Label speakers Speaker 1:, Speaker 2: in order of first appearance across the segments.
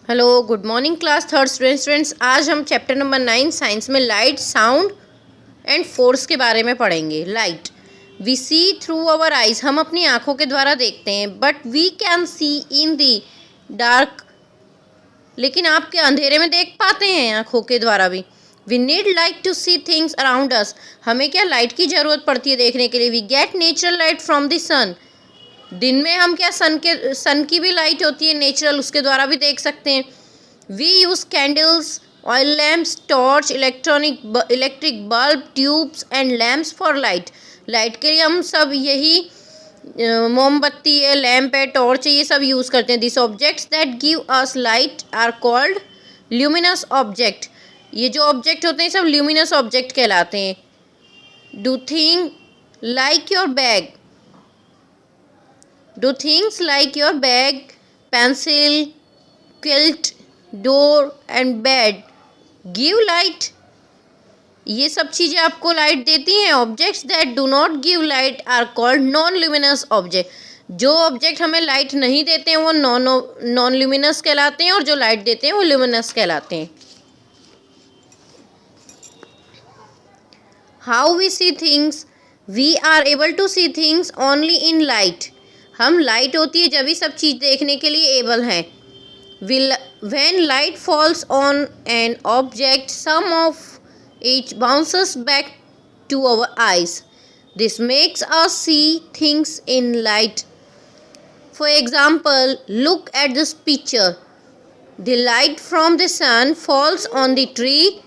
Speaker 1: Hello good morning class third students. आज हम chapter number 9 science में लाइट साउंड एंड फोर्स के बारे में पढ़ेंगे। Light we see through our eyes, हम अपनी आंखों के द्वारा देखते हैं। But we can see in the dark, लेकिन आप क्या अंधेरे में देख पाते हैं आंखों के द्वारा भी। We need light to see things around us, हमें क्या लाइट की ज़रूरत पड़ती है देखने के लिए। We get natural light from the sun, दिन में हम क्या सन की भी लाइट होती है नेचुरल, उसके द्वारा भी देख सकते हैं। We use candles, oil lamps, torch, electric bulb, tubes and lamps for light. Light के लिए हम सब यही मोमबत्ती है, लैम्प है, टॉर्च है, ये सब यूज़ करते हैं। This objects that give us light are called luminous object. ये जो ऑब्जेक्ट होते हैं सब ल्यूमिनस ऑब्जेक्ट कहलाते हैं। Do thing like your bag, do things like your bag, pencil, quilt, door and bed give light? ये सब चीज़ें आपको लाइट देती हैं। Objects that do not give light are called non luminous object. जो object हमें लाइट नहीं देते हैं वो नॉन ल्यूमिनस कहलाते हैं, और जो लाइट देते हैं वो ल्यूमिनस कहलाते हैं। How we see things, we are able to see things only in light. हम लाइट होती है जब ही सब चीज़ देखने के लिए एबल हैं। When light falls on an object some of it bounces back to our eyes, this makes us see things in light. For example, look at this picture, the light from the sun falls on the tree,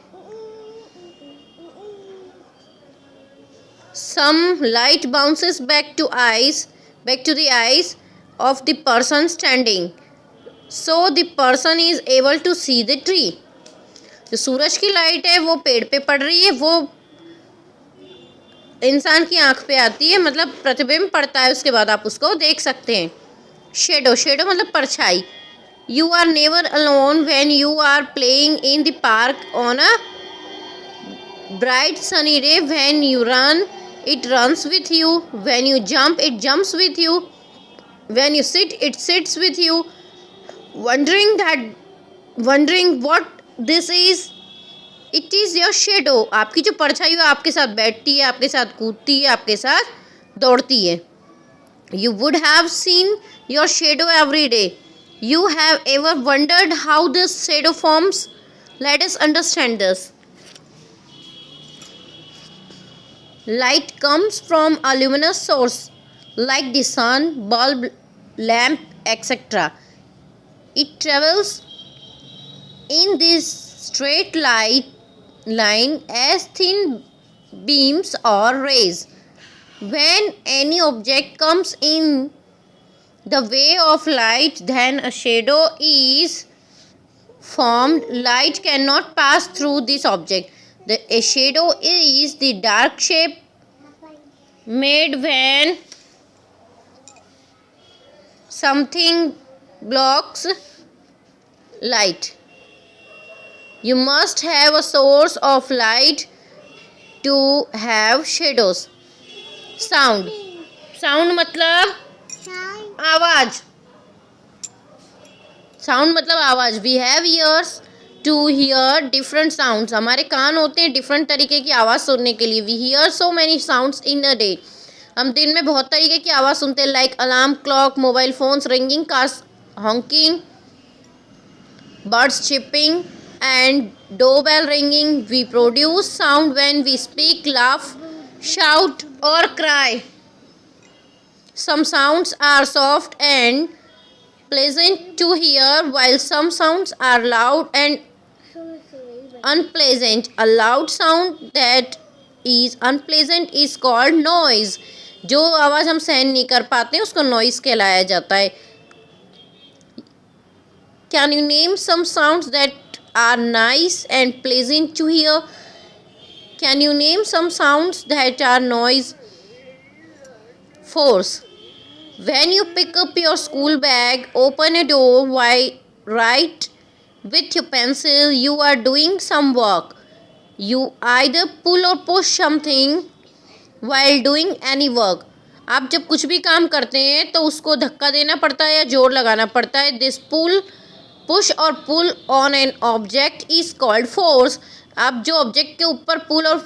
Speaker 1: some light bounces back to the eyes of the person standing, so the person is able to see the tree. जो सूरज की light है वो पेड़ पे पड़ रही है, वो इंसान की आंख पे आती है, मतलब प्रतिबिंब पड़ता है, उसके बाद आप उसको देख सकते हैं। शेडो मतलब परछाई। You are never alone when you are playing in the park on a bright sunny day. When you run, it runs with you. When you jump, it jumps with you. When you sit, it sits with you. Wondering what this is, it is your shadow. आपकी जो परछाई है आपके साथ बैठती है, आपके साथ कूदती है, आपके साथ दौड़ती है। You would have seen your shadow every day. You have ever wondered how this shadow forms? Let us understand this. Light comes from a luminous source like the sun, bulb, lamp, etc. It travels in this straight line as thin beams or rays. When any object comes in the way of light, then a shadow is formed. Light cannot pass through this object. A shadow is the dark shape made when something blocks light. You must have a source of light to have shadows. Sound मतलब आवाज। Sound मतलब आवाज। We have ears to hear different sounds, हमारे कान होते हैं different तरीके की आवाज़ सुनने के लिए। We hear so many sounds in a day, हम दिन में बहुत तरीके की आवाज़ सुनते हैं। Like alarm clock, mobile phones ringing, cars honking, birds chirping and doorbell ringing. We produce sound when we speak, laugh, shout और cry. Some sounds are soft and pleasant to hear, while some sounds are loud and unpleasant. A loud sound that is unpleasant is called noise. जो आवाज़ हम सहन नहीं कर पाते हैं उसको noise कहलाया जाता है। Can you name some sounds that are nice and pleasant to hear? Can you name some sounds that are noise? Force. When you pick up your school bag, open a door, write with your pencil, you are doing some work. You either pull or push something while doing any work. आप जब कुछ भी काम करते हैं तो उसको धक्का देना पड़ता है या जोर लगाना पड़ता है। दिस पुल पुश और pull on an object is called force. आप जो ऑब्जेक्ट के ऊपर पुल और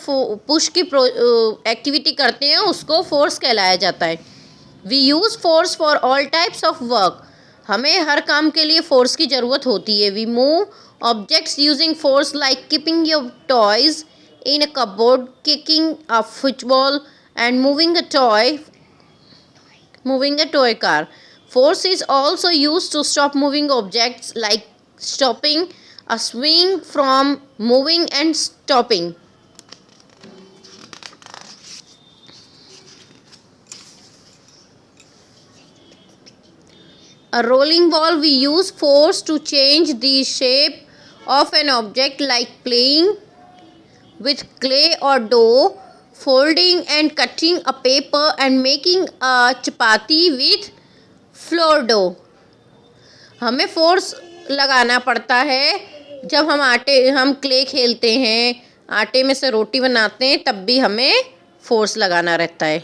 Speaker 1: पुश की एक्टिविटी करते हैं उसको फोर्स कहलाया जाता है। We use force for all types of work. हमें हर काम के लिए फोर्स की ज़रूरत होती है। We move objects using force like keeping your toys in a cupboard, kicking a football and moving a toy car. Force is also used to stop moving objects like stopping a swing from moving and stopping. A rolling ball, we use force to change the shape of an object like playing with clay or dough, folding and cutting a paper and making a chapati with flour dough. हमें force लगाना पड़ता है जब हम clay खेलते हैं, आटे में से रोटी बनाते हैं, तब भी हमें फोर्स लगाना रहता है।